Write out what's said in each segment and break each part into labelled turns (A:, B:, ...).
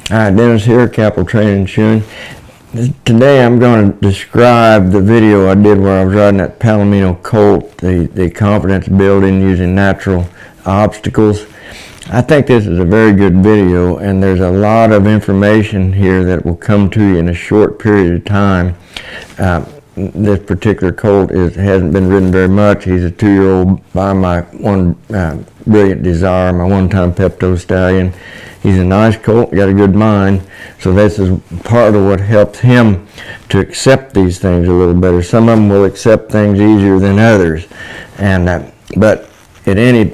A: Hi, Dennis here, Cappel Training and Shoeing. Today I'm going to describe the video I did where I was riding that Palomino colt, the confidence building using natural obstacles. I think this is a very good video, and there's a lot of information here that will come to you in a short period of time. This particular colt hasn't been ridden very much. He's a 2-year-old by my one Brilliant Desire, my one-time Pepto stallion. He's a nice colt, got a good mind, so this is part of what helps him to accept these things a little better. Some of them will accept things easier than others, and but at any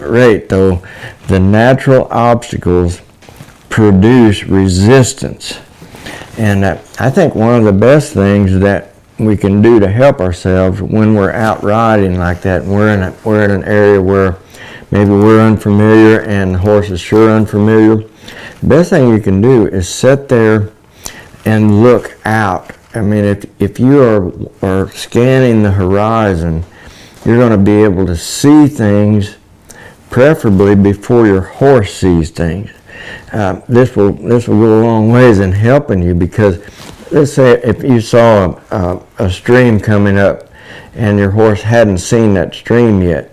A: rate, though, the natural obstacles produce resistance. And I think one of the best things that we can do to help ourselves when we're out riding like that, and we're in an area where maybe we're unfamiliar and the horse is sure unfamiliar, the best thing you can do is sit there and look out. I mean, if you are scanning the horizon, you're going to be able to see things preferably before your horse sees things. This will go a long ways in helping you, because let's say if you saw a stream coming up and your horse hadn't seen that stream yet,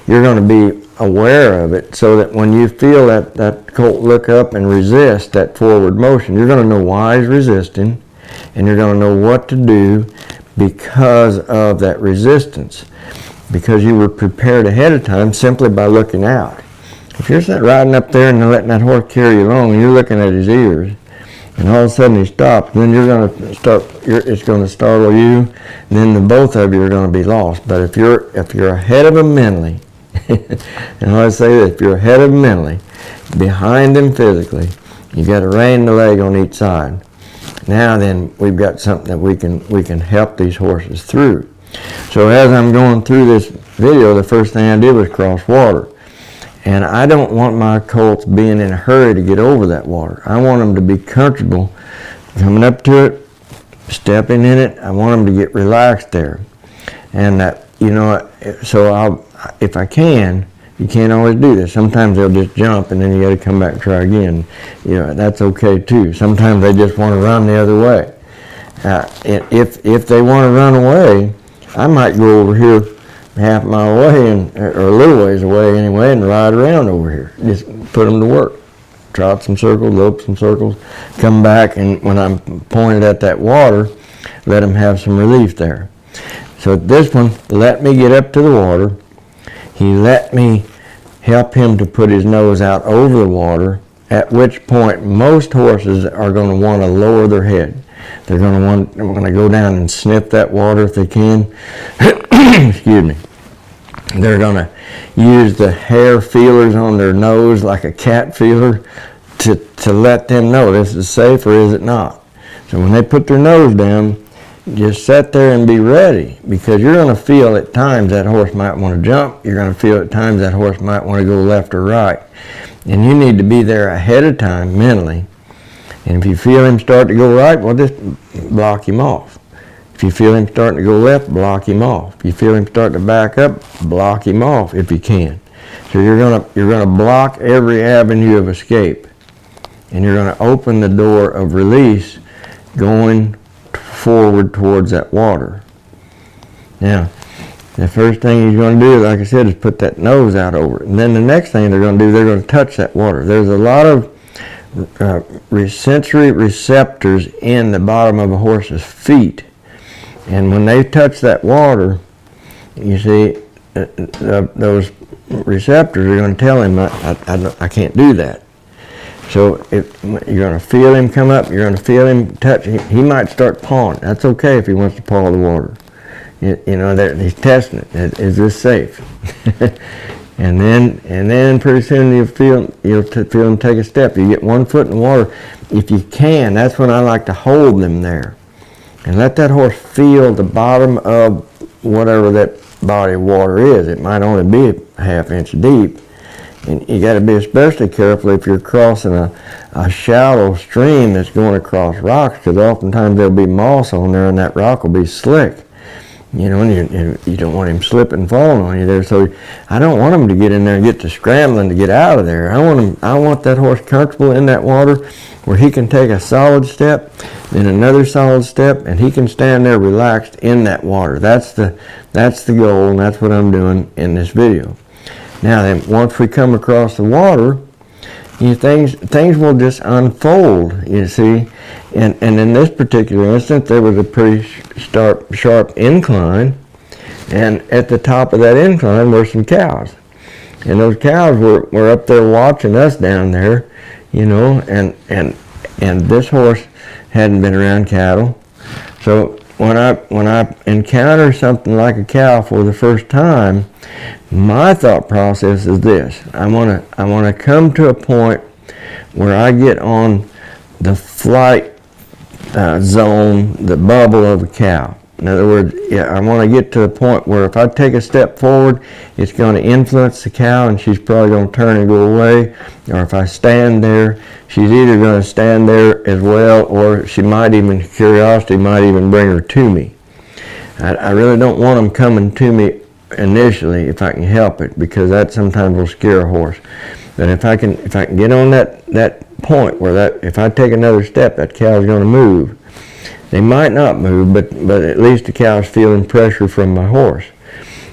A: you're going to be aware of it, so that when you feel that colt look up and resist that forward motion, you're going to know why he's resisting, and you're going to know what to do because of that resistance, because you were prepared ahead of time simply by looking out. If you're sitting riding up there and letting that horse carry you along and you're looking at his ears, and all of a sudden he stops, then you're going to start. It's going to startle you, and then the both of you are going to be lost. But if you're ahead of him mentally, and I say that if you're ahead of him mentally, behind him physically, you got a rein the leg on each side. Now then, we've got something that we can help these horses through. So as I'm going through this video, the first thing I did was cross water. And I don't want my colts being in a hurry to get over that water. I want them to be comfortable coming up to it, stepping in it. I want them to get relaxed there. And so if I can, you can't always do this. Sometimes they'll just jump and then you got to come back and try again. That's okay too. Sometimes they just want to run the other way. If they want to run away, I might go over here half a mile away, or a little ways away anyway, and ride around over here. Just put them to work. Trot some circles, lope some circles, come back, and when I'm pointed at that water, let them have some relief there. So this one let me get up to the water. He let me help him to put his nose out over the water, at which point most horses are going to want to lower their head. They're going to go down and sniff that water if they can. Excuse me. They're going to use the hair feelers on their nose like a cat feeler to let them know this is safe or is it not. So when they put their nose down, just sit there and be ready, because you're going to feel at times that horse might want to jump. You're going to feel at times that horse might want to go left or right. And you need to be there ahead of time mentally. And if you feel him start to go right, well, just block him off. If you feel him starting to go left, block him off. If you feel him starting to back up, block him off if you can. So you're gonna block every avenue of escape, and you're gonna open the door of release, going forward towards that water. Now, the first thing he's going to do, like I said, is put that nose out over it. And then the next thing they're going to do, they're going to touch that water. There's a lot of sensory receptors in the bottom of a horse's feet. And when they touch that water, you see, those receptors are going to tell him, I can't do that. So if you're going to feel him come up, you're going to feel him touch. He might start pawing. That's okay if he wants to paw the water. He's testing it. Is this safe? and then pretty soon you'll feel him take a step. You get 1 foot in the water. If you can, that's when I like to hold them there and let that horse feel the bottom of whatever that body of water is. It might only be a half-inch deep. And you got to be especially careful if you're crossing a shallow stream that's going across rocks, because oftentimes there'll be moss on there and that rock will be slick. You know, and you don't want him slipping and falling on you there. So I don't want him to get in there and get to scrambling to get out of there. I want that horse comfortable in that water where he can take a solid step, then another solid step, and he can stand there relaxed in that water. That's the goal, and that's what I'm doing in this video. Now then, once we come across the water, things will just unfold, you see. And in this particular instance, there was a pretty sharp incline, and at the top of that incline were some cows. And those cows were up there watching us down there, you know, and this horse hadn't been around cattle. So when I encounter something like a cow for the first time, my thought process is this: I want to come to a point where I get on the flight zone, the bubble of a cow. In other words, I want to get to the point where if I take a step forward, it's going to influence the cow and she's probably going to turn and go away. Or if I stand there, she's either going to stand there as well, or she might even, curiosity might even bring her to me. I really don't want them coming to me initially if I can help it, because that sometimes will scare a horse. But if I can get on that point where if I take another step, that cow's going to move. They might not move, but at least the cow's feeling pressure from my horse.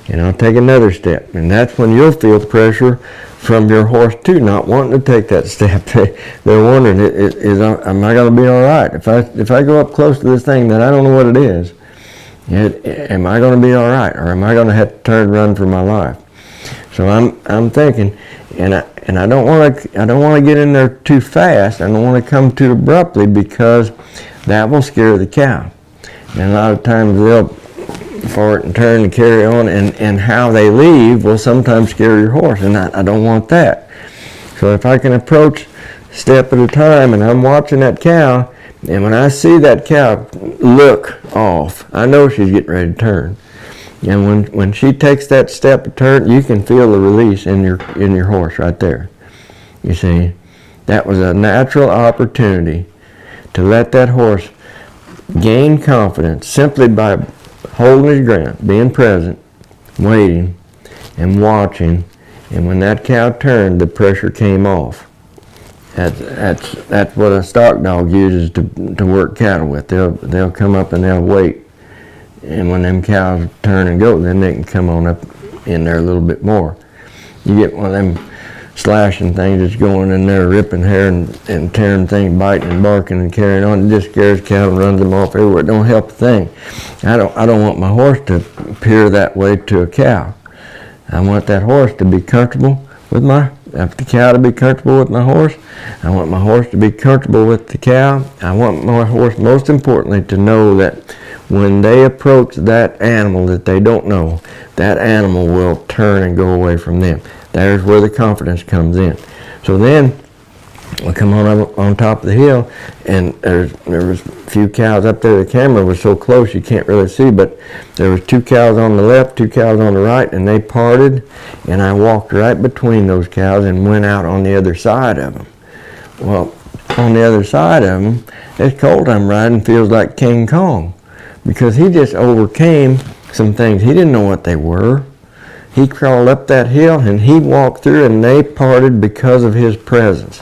A: And I'll take another step, and that's when you'll feel pressure from your horse too, not wanting to take that step. They're wondering, am I going to be all right? If I go up close to this thing that I don't know what it is, am I going to be all right, or am I going to have to turn and run for my life? So I'm thinking, and I don't want to get in there too fast. I don't want to come too abruptly, because that will scare the cow. And a lot of times they'll fart and turn and carry on, and how they leave will sometimes scare your horse, and I don't want that. So if I can approach step at a time, and I'm watching that cow, and when I see that cow look off, I know she's getting ready to turn. And when she takes that step of turn, you can feel the release in your horse right there. You see, that was a natural opportunity to let that horse gain confidence simply by holding his ground, being present, waiting, and watching. And when that cow turned, the pressure came off. That's what a stock dog uses to work cattle with. They'll come up and they'll wait. And when them cows turn and go, then they can come on up in there a little bit more. You get one of them slashing things that's going in there, ripping hair and tearing things, biting and barking and carrying on. It just scares cows and runs them off everywhere. It don't help a thing. I don't want my horse to appear that way to a cow. I want that horse to be comfortable with the cow to be comfortable with my horse. I want my horse to be comfortable with the cow. I want my horse, most importantly, to know that when they approach that animal that they don't know, that animal will turn and go away from them. There's where the confidence comes in. So then we come on top of the hill, and there was a few cows up there. The camera was so close you can't really see, but there was 2 cows on the left, 2 cows on the right, and they parted, and I walked right between those cows and went out on the other side of them. Well, on the other side of them, this colt I'm riding feels like King Kong, because he just overcame some things. He didn't know what they were. He crawled up that hill and he walked through, and they parted because of his presence.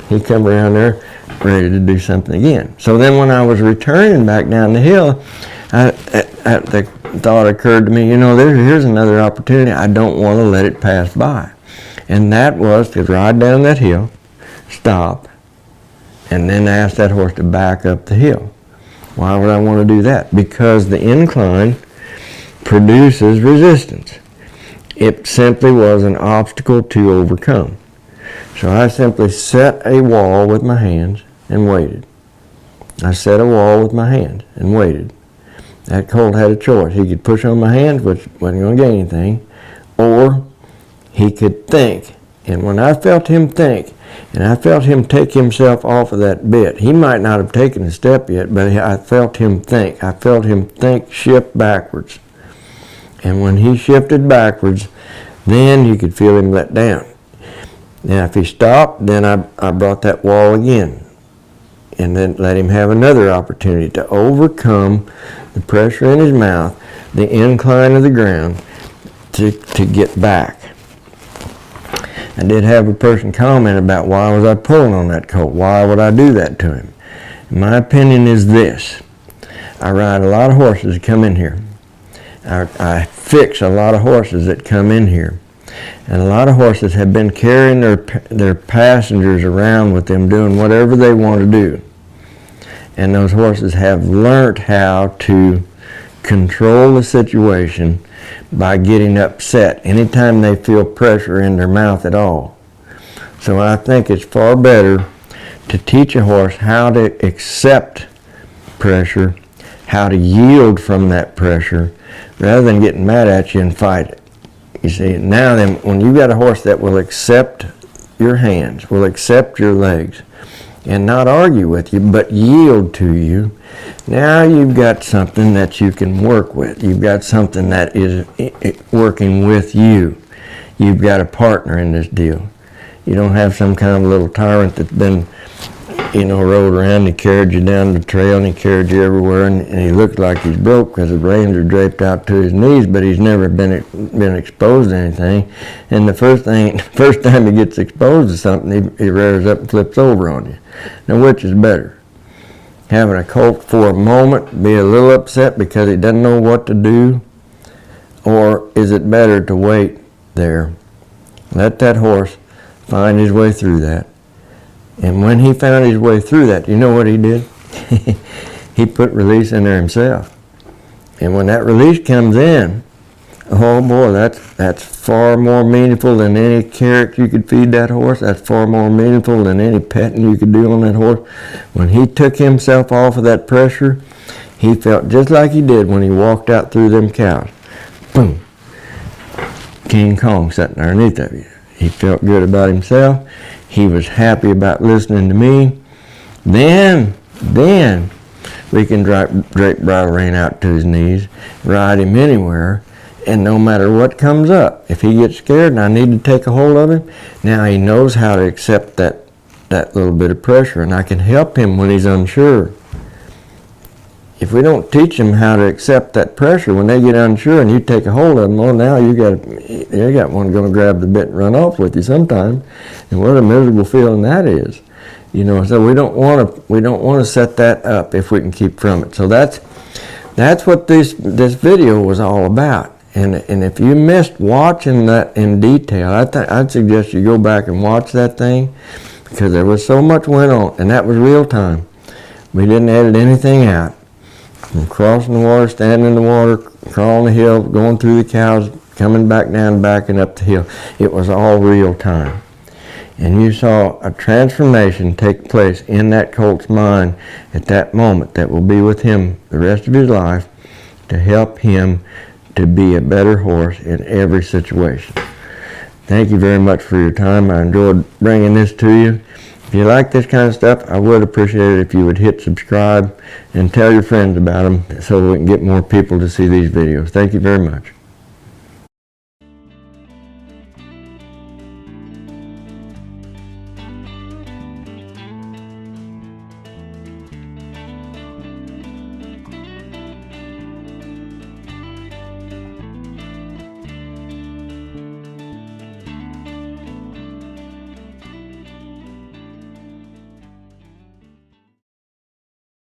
A: He come around there ready to do something again. So then when I was returning back down the hill, the thought occurred to me, here's another opportunity. I don't want to let it pass by. And that was to ride down that hill, stop, and then ask that horse to back up the hill. Why would I want to do that? Because the incline produces resistance. It simply was an obstacle to overcome. So I simply set a wall with my hands and waited. I set a wall with my hands and waited. That colt had a choice. He could push on my hands, which wasn't going to gain anything, or he could think. And when I felt him think, and I felt him take himself off of that bit, he might not have taken a step yet, but I felt him think. I felt him think, shift backwards. And when he shifted backwards, then you could feel him let down. Now if he stopped, then I brought that wall again, and then let him have another opportunity to overcome the pressure in his mouth, the incline of the ground to get back. I did have a person comment about why was I pulling on that colt? Why would I do that to him? My opinion is this. I ride a lot of horses that come in here. I fix a lot of horses that come in here. And a lot of horses have been carrying their passengers around with them doing whatever they want to do. And those horses have learned how to control the situation by getting upset anytime they feel pressure in their mouth at all. So I think it's far better to teach a horse how to accept pressure, how to yield from that pressure, rather than getting mad at you and fight it. You see, now then, when you've got a horse that will accept your hands, will accept your legs, and not argue with you, but yield to you, now you've got something that you can work with. You've got something that is working with you. You've got a partner in this deal. You don't have some kind of little tyrant that's been, rode around. He carried you down the trail and he carried you everywhere, and he looks like he's broke because his reins are draped out to his knees, but he's never been exposed to anything. And the first time he gets exposed to something, he rears up and flips over on you. Now, which is better? Having a colt for a moment be a little upset because he doesn't know what to do, or is it better to wait there, let that horse find his way through that? And when he found his way through that, you know what he did? He put release in there himself. And when that release comes in, oh boy, that's far more meaningful than any carrot you could feed that horse. That's far more meaningful than any petting you could do on that horse. When he took himself off of that pressure, he felt just like he did when he walked out through them cows. Boom. King Kong sitting underneath of you. He felt good about himself. He was happy about listening to me. Then we can drape bridle rein out to his knees, ride him anywhere, and no matter what comes up, if he gets scared and I need to take a hold of him, now he knows how to accept that little bit of pressure, and I can help him when he's unsure. If we don't teach them how to accept that pressure, when they get unsure and you take a hold of them, well, now you got one going to grab the bit and run off with you sometime, and what a miserable feeling that is. So we don't want to set that up if we can keep from it. So that's what this video was all about. And if you missed watching that in detail, I'd suggest you go back and watch that thing, because there was so much went on, and that was real time. We didn't edit anything out. From crossing the water, standing in the water, crawling the hill, going through the cows, coming back down, backing up the hill. It was all real time. And you saw a transformation take place in that colt's mind at that moment that will be with him the rest of his life to help him to be a better horse in every situation. Thank you very much for your time. I enjoyed bringing this to you. If you like this kind of stuff, I would appreciate it if you would hit subscribe and tell your friends about them so we can get more people to see these videos. Thank you very much.